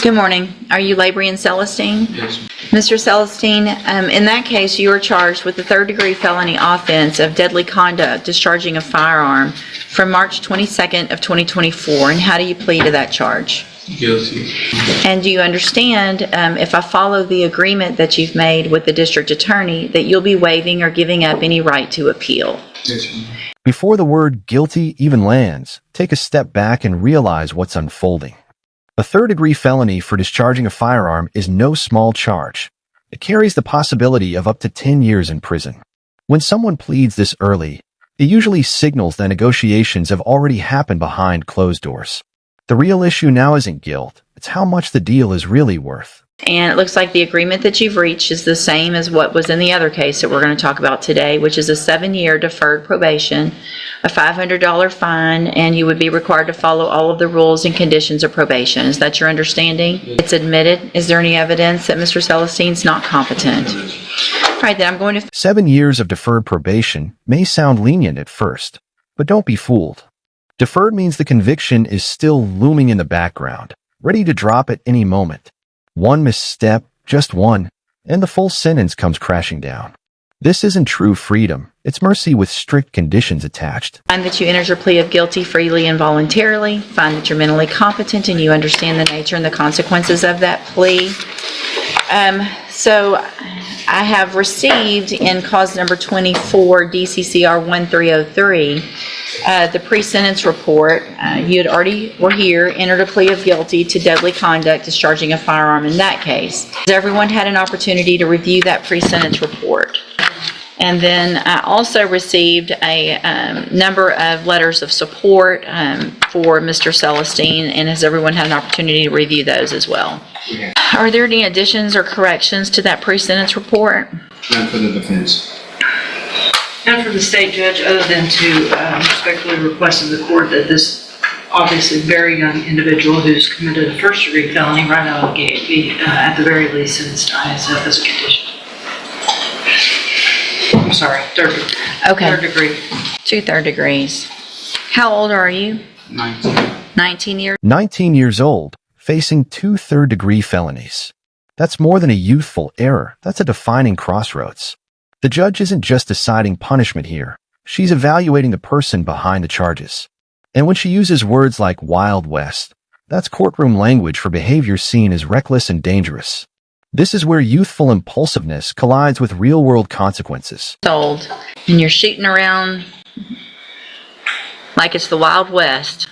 Good morning. Are you Labrian Celestine? Yes. Mr. Celestine, in that case, you are charged with the third-degree felony offense of deadly conduct, discharging a firearm, from March 22nd of 2024. And how do you plead to that charge? Guilty. And do you understand, if I follow the agreement that you've made with the district attorney, that you'll be waiving or giving up any right to appeal? Yes, ma'am. Before the word guilty even lands, take a step back and realize what's unfolding. A third-degree felony for discharging a firearm is no small charge. It carries the possibility of up to 10 years in prison. When someone pleads this early, it usually signals that negotiations have already happened behind closed doors. The real issue now isn't guilt, it's how much the deal is really worth. And it looks like the agreement that you've reached is the same as what was in the other case that we're going to talk about today, which is a 7-year deferred probation, a $500 fine, and you would be required to follow all of the rules and conditions of probation. Is that your understanding? Yes. It's admitted. Is there any evidence that Mr. Celestine's not competent? All right, then I'm going to... 7 years of deferred probation may sound lenient at first, but don't be fooled. Deferred means the conviction is still looming in the background, ready to drop at any moment. One misstep, just one, and the full sentence comes crashing down. This isn't true freedom. It's mercy with strict conditions attached. Find that you entered your plea of guilty freely and voluntarily. Find that you're mentally competent and you understand the nature and the consequences of that plea. So I have received in cause number 24, DCCR 1303, the pre-sentence report. You had already were here, entered a plea of guilty to deadly conduct, discharging a firearm in that case. Has everyone had an opportunity to review that pre-sentence report? And then I also received a number of letters of support for Mr. Celestine, and has everyone had an opportunity to review those as well? Yeah. Are there any additions or corrections to that pre-sentence report? None for the defense. None for the state judge, other than to respectfully request of the court that this obviously very young individual who's committed a first-degree felony right out of the gate be at the very least sentenced to ISF as a condition. I'm sorry, third degree. 2 third degrees. How old are you? 19. 19 years? 19 years old, facing 2 third-degree felonies. That's more than a youthful error. That's a defining crossroads. The judge isn't just deciding punishment here. She's evaluating the person behind the charges. And when she uses words like Wild West, that's courtroom language for behavior seen as reckless and dangerous. This is where youthful impulsiveness collides with real-world consequences. Old, and you're shooting around like it's the Wild West,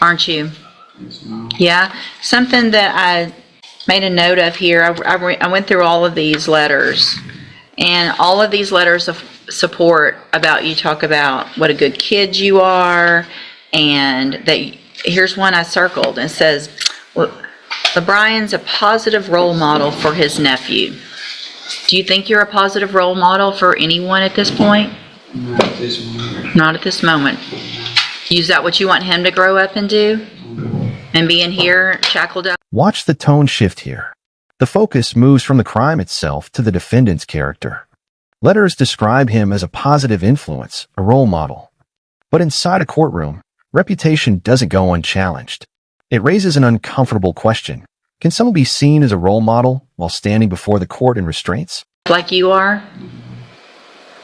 aren't you? Yes, ma'am. Yeah. Something that I made a note of here, I went through all of these letters, and all of these letters of support about you talk about what a good kid you are, and that here's one I circled, and it says, LeBrian's a positive role model for his nephew. Do you think you're a positive role model for anyone at this point? Not at this moment. Not at this moment. Is that what you want him to grow up and do? And be in here shackled up? Watch the tone shift here. The focus moves from the crime itself to the defendant's character. Letters describe him as a positive influence, a role model. But inside a courtroom, reputation doesn't go unchallenged. It raises an uncomfortable question. Can someone be seen as a role model while standing before the court in restraints? Like you are?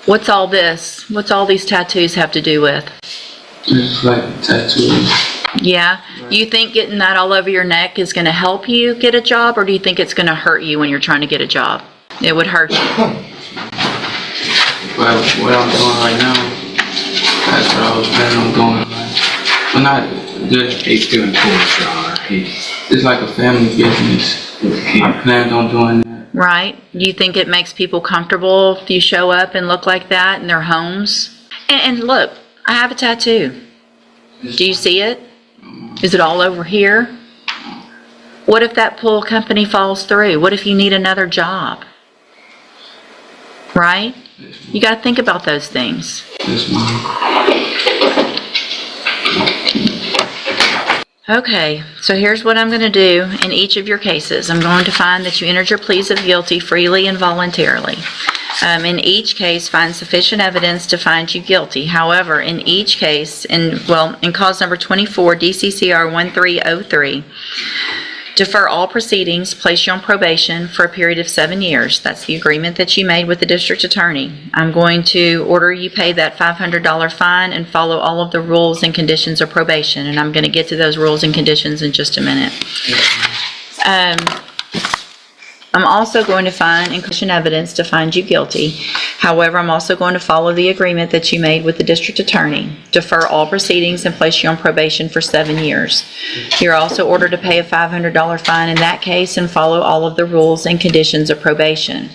What's all this? What's all these tattoos have to do with? Just like tattoos. Yeah? You think getting that all over your neck is going to help you get a job, or do you think it's going to hurt you when you're trying to get a job? It would hurt you. Well, what I'm doing right now, that's what I was planning on doing. But not just still in court, it's like a family business. He planned on doing that. Right? Do you think it makes people comfortable if you show up and look like that in their homes? And look, I have a tattoo. Do you see it? Is it all over here? What if that pool company falls through? What if you need another job? Right? You got to think about those things. Yes, ma'am. Okay, so here's what I'm going to do in each of your cases. I'm going to find that you entered your pleas of guilty freely and voluntarily. In each case, find sufficient evidence to find you guilty. However, in each case, in cause number 24, DCCR 1303, Defer all proceedings, place you on probation for a period of 7 years. That's the agreement that you made with the district attorney. I'm going to order you pay that $500 fine and follow all of the rules and conditions of probation, and I'm going to get to those rules and conditions in just a minute. I'm also going to find and question evidence to find you guilty. However, I'm also going to follow the agreement that you made with the district attorney. Defer all proceedings and place you on probation for 7 years. You're also ordered to pay a $500 fine in that case and follow all of the rules and conditions of probation.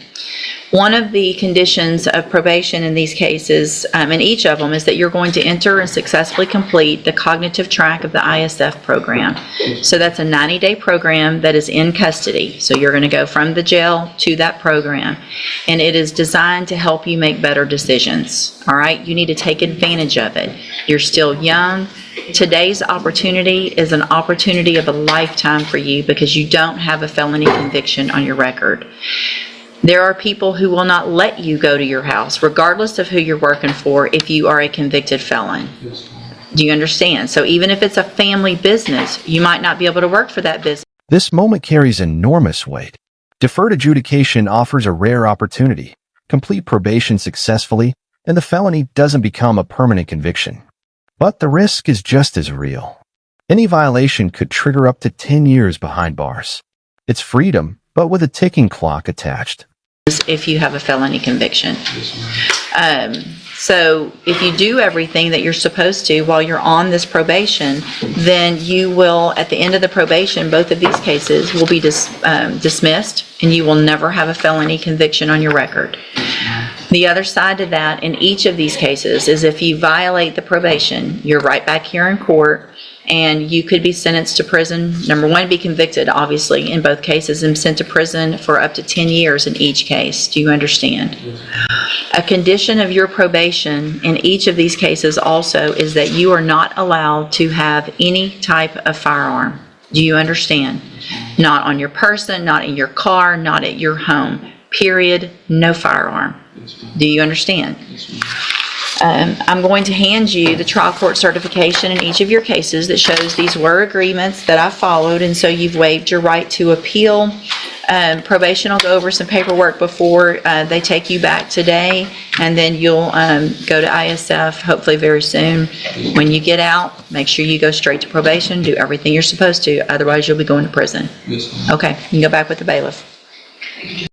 One of the conditions of probation in these cases, in each of them, is that you're going to enter and successfully complete the cognitive track of the ISF program. So that's a 90-day program that is in custody. So you're going to go from the jail to that program. And it is designed to help you make better decisions. All right? You need to take advantage of it. You're still young. Today's opportunity is an opportunity of a lifetime for you because you don't have a felony conviction on your record. There are people who will not let you go to your house, regardless of who you're working for, if you are a convicted felon. Do you understand? So even if it's a family business, you might not be able to work for that business. This moment carries enormous weight. Deferred adjudication offers a rare opportunity. Complete probation successfully, and the felony doesn't become a permanent conviction. But the risk is just as real. Any violation could trigger up to 10 years behind bars. It's freedom, but with a ticking clock attached. If you have a felony conviction. So if you do everything that you're supposed to while you're on this probation, then you will, at the end of the probation, both of these cases will be dismissed, and you will never have a felony conviction on your record. The other side to that in each of these cases is if you violate the probation, you're right back here in court, and you could be sentenced to prison. Number one, be convicted, obviously, in both cases, and sent to prison for up to 10 years in each case. Do you understand? A condition of your probation in each of these cases also is that you are not allowed to have any type of firearm. Do you understand? Not on your person, not in your car, not at your home. Period. No firearm. Do you understand? I'm going to hand you the trial court certification in each of your cases that shows these were agreements that I followed, and so you've waived your right to appeal. Probation will go over some paperwork before they take you back today, and then you'll go to ISF hopefully very soon. When you get out, make sure you go straight to probation, do everything you're supposed to, otherwise you'll be going to prison. Okay, you can go back with the bailiff.